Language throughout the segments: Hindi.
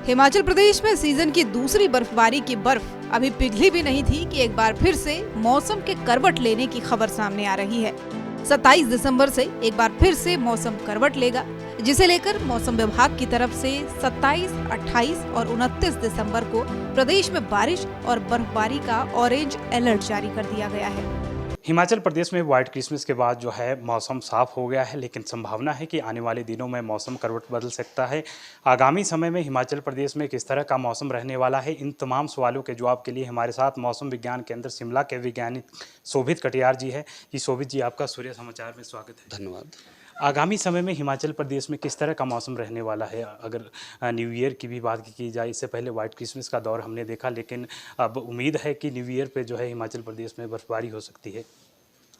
हिमाचल प्रदेश में सीजन की दूसरी बर्फबारी की बर्फ अभी पिघली भी नहीं थी कि एक बार फिर से मौसम के करवट लेने की खबर सामने आ रही है। 27 दिसंबर से एक बार फिर से मौसम करवट लेगा, जिसे लेकर मौसम विभाग की तरफ से 27, 28 और 29 दिसंबर को प्रदेश में बारिश और बर्फबारी का ऑरेंज अलर्ट जारी कर दिया गया है। हिमाचल प्रदेश में व्हाइट क्रिसमस के बाद जो है मौसम साफ हो गया है, लेकिन संभावना है कि आने वाले दिनों में मौसम करवट बदल सकता है। आगामी समय में हिमाचल प्रदेश में किस तरह का मौसम रहने वाला है, इन तमाम सवालों के जवाब के लिए हमारे साथ मौसम विज्ञान केंद्र शिमला के वैज्ञानिक शोभित कटियार जी है। जी शोभित जी, आपका सूर्य समाचार में स्वागत है। धन्यवाद। आगामी समय में हिमाचल प्रदेश में किस तरह का मौसम रहने वाला है? अगर न्यू ईयर की भी बात की जाए, इससे पहले व्हाइट क्रिसमस का दौर हमने देखा, लेकिन अब उम्मीद है कि न्यू ईयर पे जो है हिमाचल प्रदेश में बर्फबारी हो सकती है।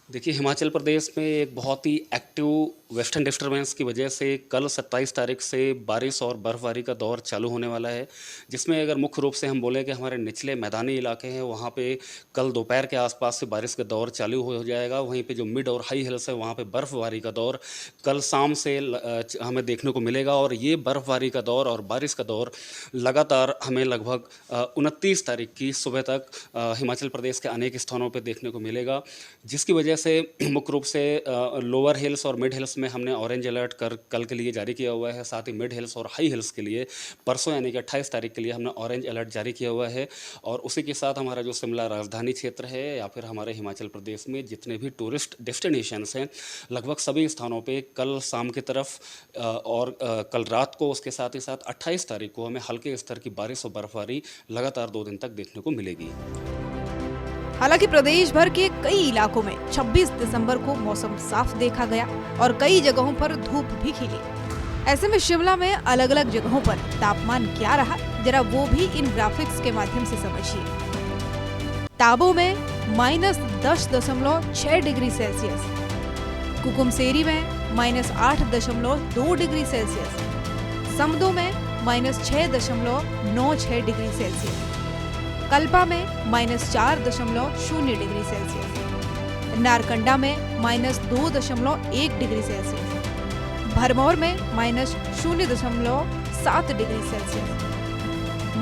देखिए, हिमाचल प्रदेश में एक बहुत ही एक्टिव वेस्टर्न डिस्टर्बेंस की वजह से कल 27 तारीख से बारिश और बर्फबारी का दौर चालू होने वाला है, जिसमें अगर मुख्य रूप से हम बोलें कि हमारे निचले मैदानी इलाके हैं, वहाँ पे कल दोपहर के आसपास से बारिश का दौर चालू हो जाएगा। वहीं पे जो मिड और हाई हिल्स है, वहाँ पे बर्फबारी का दौर कल शाम से हमें देखने को मिलेगा। और ये बर्फबारी का दौर और बारिश का दौर लगातार हमें लगभग 29 तारीख की सुबह तक हिमाचल प्रदेश के अनेक स्थानों पर देखने को मिलेगा, जिसकी वजह से मुख्य रूप से लोअर हिल्स और मिड हिल्स में हमने ऑरेंज अलर्ट कल के लिए जारी किया हुआ है। साथ ही मिड हिल्स और हाई हिल्स के लिए परसों यानी कि 28 तारीख के लिए हमने ऑरेंज अलर्ट जारी किया हुआ है। और उसी के साथ हमारा जो शिमला राजधानी क्षेत्र है या फिर हमारे हिमाचल प्रदेश में जितने भी टूरिस्ट डेस्टिनेशंस हैं, लगभग सभी स्थानों पे कल शाम की तरफ और कल रात को, उसके साथ ही साथ 28 तारीख को हमें हल्के स्तर की बारिश और बर्फबारी लगातार 2 दिन तक देखने को मिलेगी। हालांकि प्रदेश भर के कई इलाकों में 26 दिसंबर को मौसम साफ देखा गया और कई जगहों पर धूप भी खिली। ऐसे में शिमला में अलग अलग जगहों पर तापमान क्या रहा, जरा वो भी इन ग्राफिक्स के माध्यम से समझिए। ताबो में -10.6 डिग्री सेल्सियस, कुकुमसेरी में -8.2 डिग्री सेल्सियस, समदो में -6.96 डिग्री सेल्सियस, कल्पा में -4.0 डिग्री सेल्सियस, नारकंडा में -2.1 डिग्री सेल्सियस, भरमौर में -0.7 डिग्री सेल्सियस,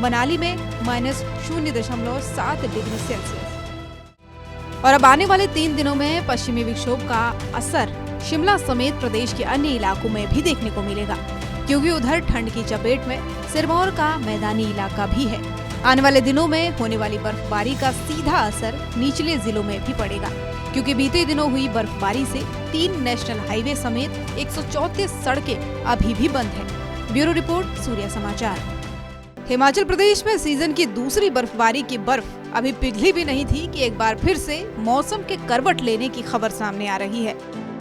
मनाली में -0.7 डिग्री सेल्सियस। और अब आने वाले 3 दिनों में पश्चिमी विक्षोभ का असर शिमला समेत प्रदेश के अन्य इलाकों में भी देखने को मिलेगा, क्योंकि उधर ठंड की चपेट में सिरमौर का मैदानी इलाका भी है। आने वाले दिनों में होने वाली बर्फबारी का सीधा असर निचले जिलों में भी पड़ेगा, क्योंकि बीते दिनों हुई बर्फबारी से 3 नेशनल हाईवे समेत 134 सड़कें अभी भी बंद हैं। ब्यूरो रिपोर्ट, सूर्य समाचार। हिमाचल प्रदेश में सीजन की दूसरी बर्फबारी की बर्फ अभी पिघली भी नहीं थी कि एक बार फिर से मौसम के करवट लेने की खबर सामने आ रही है।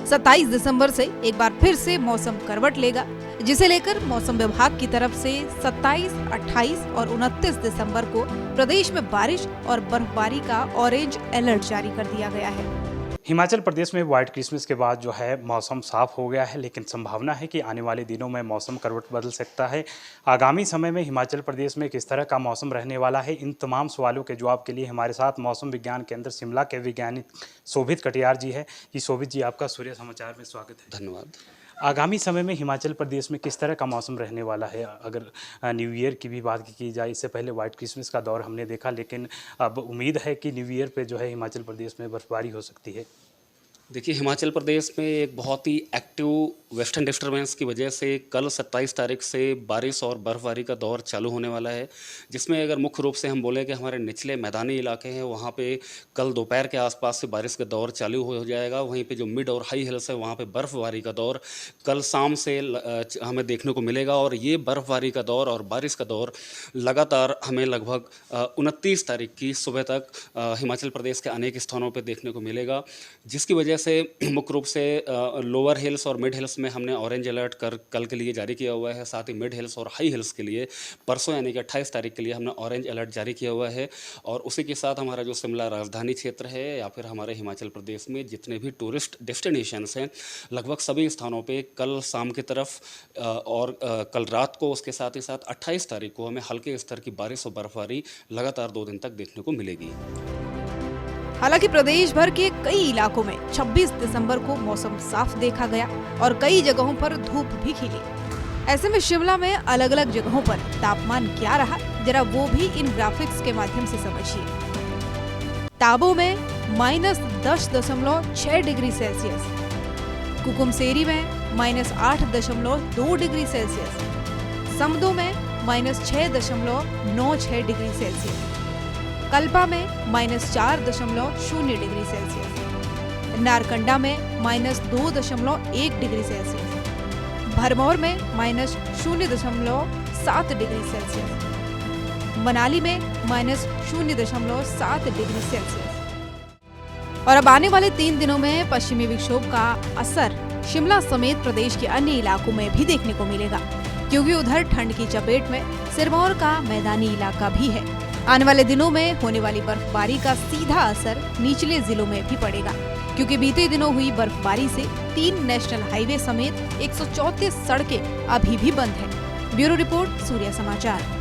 27 दिसंबर से एक बार फिर से मौसम करवट लेगा, जिसे लेकर मौसम विभाग की तरफ से 27, 28 और 29 दिसंबर को प्रदेश में बारिश और बर्फबारी का ऑरेंज अलर्ट जारी कर दिया गया है। हिमाचल प्रदेश में व्हाइट क्रिसमस के बाद जो है मौसम साफ हो गया है, लेकिन संभावना है कि आने वाले दिनों में मौसम करवट बदल सकता है। आगामी समय में हिमाचल प्रदेश में किस तरह का मौसम रहने वाला है, इन तमाम सवालों के जवाब के लिए हमारे साथ मौसम विज्ञान केंद्र शिमला के वैज्ञानिक शोभित कटियार जी है। जी शोभित जी, आपका सूर्य समाचार में स्वागत है। धन्यवाद। आगामी समय में हिमाचल प्रदेश में किस तरह का मौसम रहने वाला है? अगर न्यू ईयर की भी बात की जाए, इससे पहले व्हाइट क्रिसमस का दौर हमने देखा, लेकिन अब उम्मीद है कि न्यू ईयर पे जो है हिमाचल प्रदेश में बर्फबारी हो सकती है। देखिए, हिमाचल प्रदेश में एक बहुत ही एक्टिव वेस्टर्न डिस्टर्बेंस की वजह से कल 27 तारीख से बारिश और बर्फबारी का दौर चालू होने वाला है, जिसमें अगर मुख्य रूप से हम बोलें कि हमारे निचले मैदानी इलाके हैं, वहाँ पे कल दोपहर के आसपास से बारिश का दौर चालू हो जाएगा। वहीं पे जो मिड और हाई हिल्स है, वहाँ पे बर्फबारी का दौर कल शाम से हमें देखने को मिलेगा। और ये बर्फबारी का दौर और बारिश का दौर लगातार हमें लगभग 29 तारीख की सुबह तक हिमाचल प्रदेश के अनेक स्थानों पर देखने को मिलेगा, जिसकी वजह से मुख्य रूप से लोअर हिल्स और मिड हिल्स में हमने ऑरेंज अलर्ट कल के लिए जारी किया हुआ है। साथ ही मिड हिल्स और हाई हिल्स के लिए परसों यानी कि 28 तारीख के लिए हमने ऑरेंज अलर्ट जारी किया हुआ है। और उसी के साथ हमारा जो शिमला राजधानी क्षेत्र है या फिर हमारे हिमाचल प्रदेश में जितने भी टूरिस्ट डेस्टिनेशंस हैं, लगभग सभी स्थानों पे कल शाम की तरफ और कल रात को, उसके साथ ही साथ 28 तारीख को हमें हल्के स्तर की बारिश और बर्फबारी लगातार 2 दिन तक देखने को मिलेगी। हालांकि प्रदेश भर के कई इलाकों में 26 दिसंबर को मौसम साफ देखा गया और कई जगहों पर धूप भी खिली। ऐसे में शिमला में अलग अलग जगहों पर तापमान क्या रहा, जरा वो भी इन ग्राफिक्स के माध्यम से समझिए। ताबो में -10.6 डिग्री सेल्सियस, कुकुमसेरी में -8.2 डिग्री सेल्सियस, समदो में -6.96 डिग्री सेल्सियस, कल्पा में -4.0 डिग्री सेल्सियस, नारकंडा में -2.1 डिग्री सेल्सियस, भरमौर में -0.7 डिग्री सेल्सियस, मनाली में -0.7 डिग्री सेल्सियस। और अब आने वाले 3 दिनों में पश्चिमी विक्षोभ का असर शिमला समेत प्रदेश के अन्य इलाकों में भी देखने को मिलेगा, क्योंकि उधर ठंड की चपेट में सिरमौर का मैदानी इलाका भी है। आने वाले दिनों में होने वाली बर्फबारी का सीधा असर निचले जिलों में भी पड़ेगा, क्योंकि बीते दिनों हुई बर्फबारी से 3 नेशनल हाईवे समेत 134 सड़कें अभी भी बंद हैं। ब्यूरो रिपोर्ट, सूर्य समाचार।